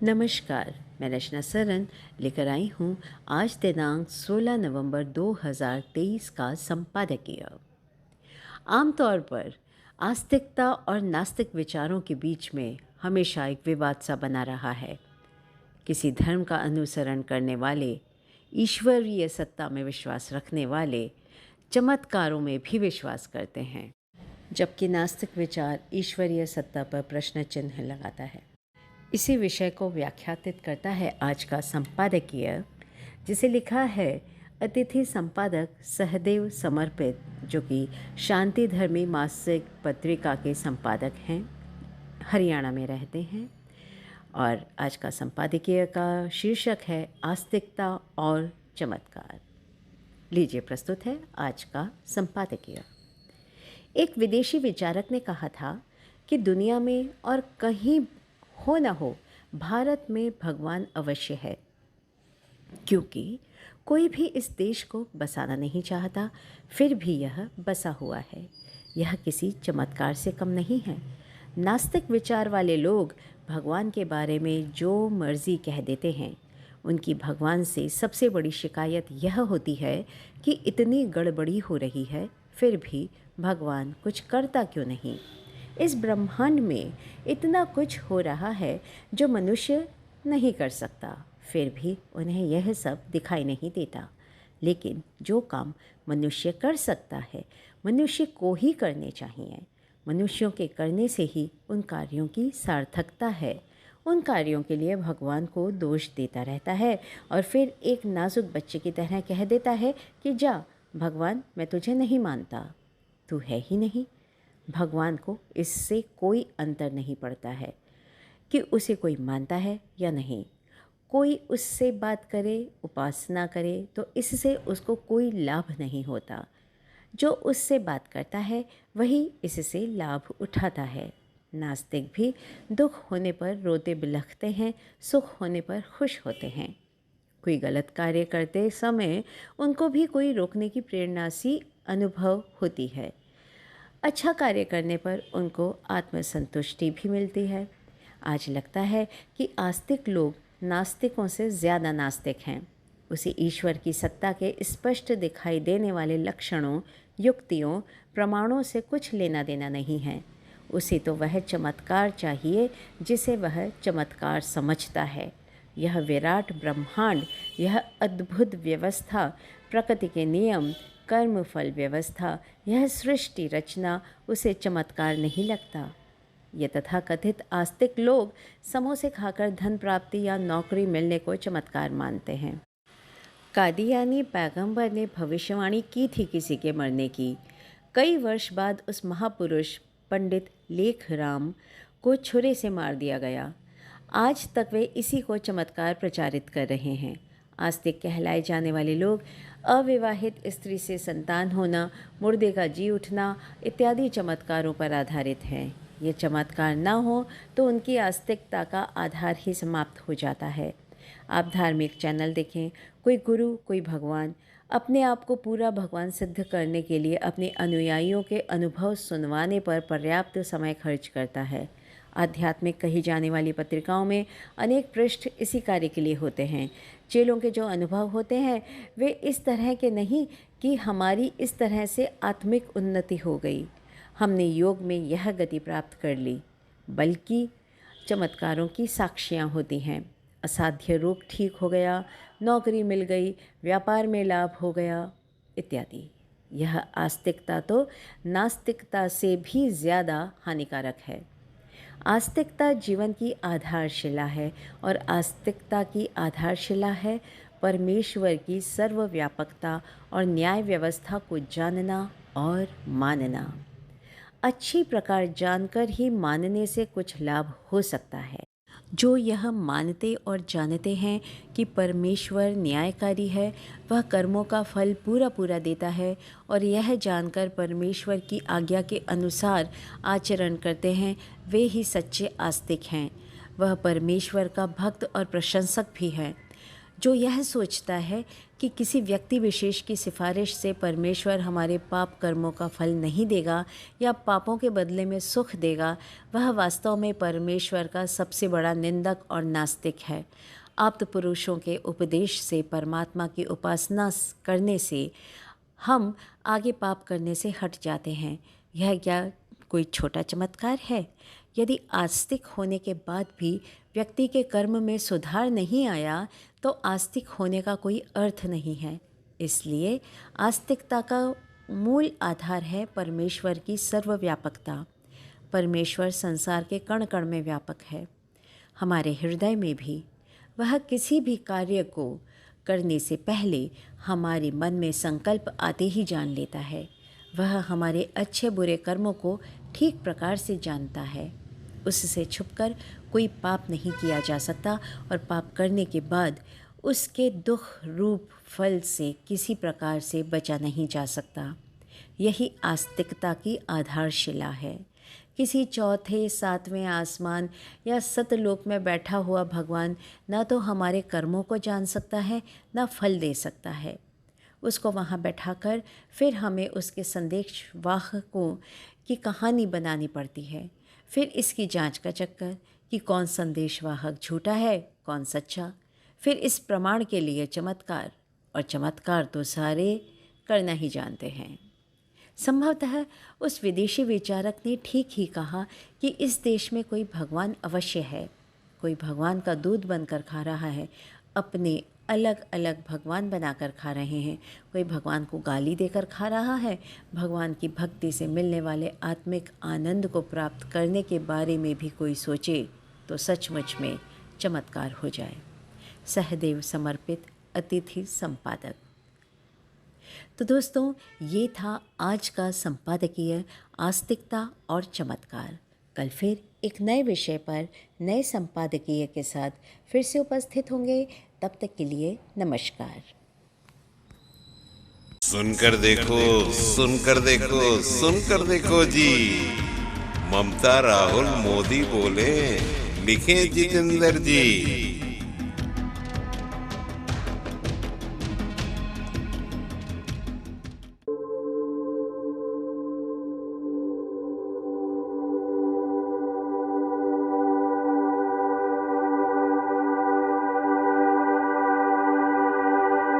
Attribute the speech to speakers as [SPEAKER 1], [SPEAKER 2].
[SPEAKER 1] नमस्कार। मैं रचना सरन लेकर आई हूँ आज दिनांक 16 नवंबर 2023 का संपादकीय। आमतौर पर आस्तिकता और नास्तिक विचारों के बीच में हमेशा एक विवाद सा बना रहा है। किसी धर्म का अनुसरण करने वाले, ईश्वरीय सत्ता में विश्वास रखने वाले चमत्कारों में भी विश्वास करते हैं, जबकि नास्तिक विचार ईश्वरीय सत्ता पर प्रश्न चिन्ह लगाता है। इसी विषय को व्याख्यातित करता है आज का संपादकीय, जिसे लिखा है अतिथि संपादक सहदेव समर्पित, जो कि शांति धर्मी मासिक पत्रिका के संपादक हैं, हरियाणा में रहते हैं। और आज का संपादकीय का शीर्षक है आस्तिकता और चमत्कार। लीजिए, प्रस्तुत है आज का संपादकीय। एक विदेशी विचारक ने कहा था कि दुनिया में और कहीं हो न हो, भारत में भगवान अवश्य है, क्योंकि कोई भी इस देश को बसाना नहीं चाहता, फिर भी यह बसा हुआ है। यह किसी चमत्कार से कम नहीं है। नास्तिक विचार वाले लोग भगवान के बारे में जो मर्जी कह देते हैं। उनकी भगवान से सबसे बड़ी शिकायत यह होती है कि इतनी गड़बड़ी हो रही है, फिर भी भगवान कुछ करता क्यों नहीं। इस ब्रह्मांड में इतना कुछ हो रहा है जो मनुष्य नहीं कर सकता, फिर भी उन्हें यह सब दिखाई नहीं देता। लेकिन जो काम मनुष्य कर सकता है, मनुष्य को ही करने चाहिए। मनुष्यों के करने से ही उन कार्यों की सार्थकता है। उन कार्यों के लिए भगवान को दोष देता रहता है और फिर एक नाजुक बच्चे की तरह कह देता है कि जा भगवान, मैं तुझे नहीं मानता, तू है ही नहीं। भगवान को इससे कोई अंतर नहीं पड़ता है कि उसे कोई मानता है या नहीं। कोई उससे बात करे, उपासना करे, तो इससे उसको कोई लाभ नहीं होता। जो उससे बात करता है वही इससे लाभ उठाता है। नास्तिक भी दुख होने पर रोते बिलखते हैं, सुख होने पर खुश होते हैं। कोई गलत कार्य करते समय उनको भी कोई रोकने की प्रेरणा सी अनुभव होती है। अच्छा कार्य करने पर उनको आत्मसंतुष्टि भी मिलती है। आज लगता है कि आस्तिक लोग नास्तिकों से ज़्यादा नास्तिक हैं। उसे ईश्वर की सत्ता के स्पष्ट दिखाई देने वाले लक्षणों, युक्तियों, प्रमाणों से कुछ लेना देना नहीं है। उसे तो वह चमत्कार चाहिए जिसे वह चमत्कार समझता है। यह विराट ब्रह्मांड, यह अद्भुत व्यवस्था, प्रकृति के नियम, कर्म फल व्यवस्था, यह सृष्टि रचना उसे चमत्कार नहीं लगता। ये तथाकथित आस्तिक लोग समोसे खाकर धन प्राप्ति या नौकरी मिलने को चमत्कार मानते हैं। कादियानी पैगंबर ने भविष्यवाणी की थी किसी के मरने की। कई वर्ष बाद उस महापुरुष पंडित लेखराम को छुरे से मार दिया गया। आज तक वे इसी को चमत्कार प्रचारित कर रहे हैं। आस्तिक कहलाए जाने वाले लोग अविवाहित स्त्री से संतान होना, मुर्दे का जी उठना इत्यादि चमत्कारों पर आधारित हैं। ये चमत्कार न हो तो उनकी आस्तिकता का आधार ही समाप्त हो जाता है। आप धार्मिक चैनल देखें, कोई गुरु, कोई भगवान अपने आप को पूरा भगवान सिद्ध करने के लिए अपने अनुयायियों के अनुभव सुनवाने पर पर्याप्त समय खर्च करता है। आध्यात्मिक कही जाने वाली पत्रिकाओं में अनेक पृष्ठ इसी कार्य के लिए होते हैं। चेलों के जो अनुभव होते हैं वे इस तरह के नहीं कि हमारी इस तरह से आत्मिक उन्नति हो गई, हमने योग में यह गति प्राप्त कर ली, बल्कि चमत्कारों की साक्षियाँ होती हैं। असाध्य रोग ठीक हो गया, नौकरी मिल गई, व्यापार में लाभ हो गया इत्यादि। यह आस्तिकता तो नास्तिकता से भी ज़्यादा हानिकारक है। आस्तिकता जीवन की आधारशिला है और आस्तिकता की आधारशिला है परमेश्वर की सर्वव्यापकता और न्याय व्यवस्था को जानना और मानना। अच्छी प्रकार जानकर ही मानने से कुछ लाभ हो सकता है। जो यह मानते और जानते हैं कि परमेश्वर न्यायकारी है, वह कर्मों का फल पूरा पूरा देता है, और यह जानकर परमेश्वर की आज्ञा के अनुसार आचरण करते हैं, वे ही सच्चे आस्तिक हैं। वह परमेश्वर का भक्त और प्रशंसक भी है। जो यह सोचता है कि किसी व्यक्ति विशेष की सिफारिश से परमेश्वर हमारे पाप कर्मों का फल नहीं देगा या पापों के बदले में सुख देगा, वह वास्तव में परमेश्वर का सबसे बड़ा निंदक और नास्तिक है। आप्त पुरुषों के उपदेश से परमात्मा की उपासना करने से हम आगे पाप करने से हट जाते हैं। यह क्या कोई छोटा चमत्कार है? यदि आस्तिक होने के बाद भी व्यक्ति के कर्म में सुधार नहीं आया तो आस्तिक होने का कोई अर्थ नहीं है। इसलिए आस्तिकता का मूल आधार है परमेश्वर की सर्वव्यापकता। परमेश्वर संसार के कण कण में व्यापक है, हमारे हृदय में भी। वह किसी भी कार्य को करने से पहले हमारे मन में संकल्प आते ही जान लेता है। वह हमारे अच्छे बुरे कर्मों को ठीक प्रकार से जानता है। उससे छुपकर कोई पाप नहीं किया जा सकता और पाप करने के बाद उसके दुख रूप फल से किसी प्रकार से बचा नहीं जा सकता। यही आस्तिकता की आधारशिला है। किसी चौथे सातवें आसमान या सतलोक में बैठा हुआ भगवान न तो हमारे कर्मों को जान सकता है न फल दे सकता है। उसको वहाँ बैठाकर फिर हमें उसके संदेशवाहकों की कहानी बनानी पड़ती है। फिर इसकी जांच का चक्कर कि कौन संदेशवाहक झूठा है, कौन सच्चा। फिर इस प्रमाण के लिए चमत्कार, और चमत्कार तो सारे करना ही जानते हैं। संभवतः उस विदेशी विचारक ने ठीक ही कहा कि इस देश में कोई भगवान अवश्य है। कोई भगवान का दूध बनकर खा रहा है, अपने अलग अलग भगवान बनाकर खा रहे हैं। कोई भगवान को गाली देकर खा रहा है। भगवान की भक्ति से मिलने वाले आत्मिक आनंद को प्राप्त करने के बारे में भी कोई सोचे तो सचमुच में चमत्कार हो जाए। सहदेव समर्पित, अतिथि संपादक। तो दोस्तों, ये था आज का संपादकीय आस्तिकता और चमत्कार। कल फिर एक नए विषय पर नए संपादकीय के साथ फिर से उपस्थित होंगे। तब तक के लिए नमस्कार।
[SPEAKER 2] सुनकर देखो, सुनकर देखो, सुनकर देखो जी। ममता राहुल मोदी बोले, लिखे जितेंद्र जी।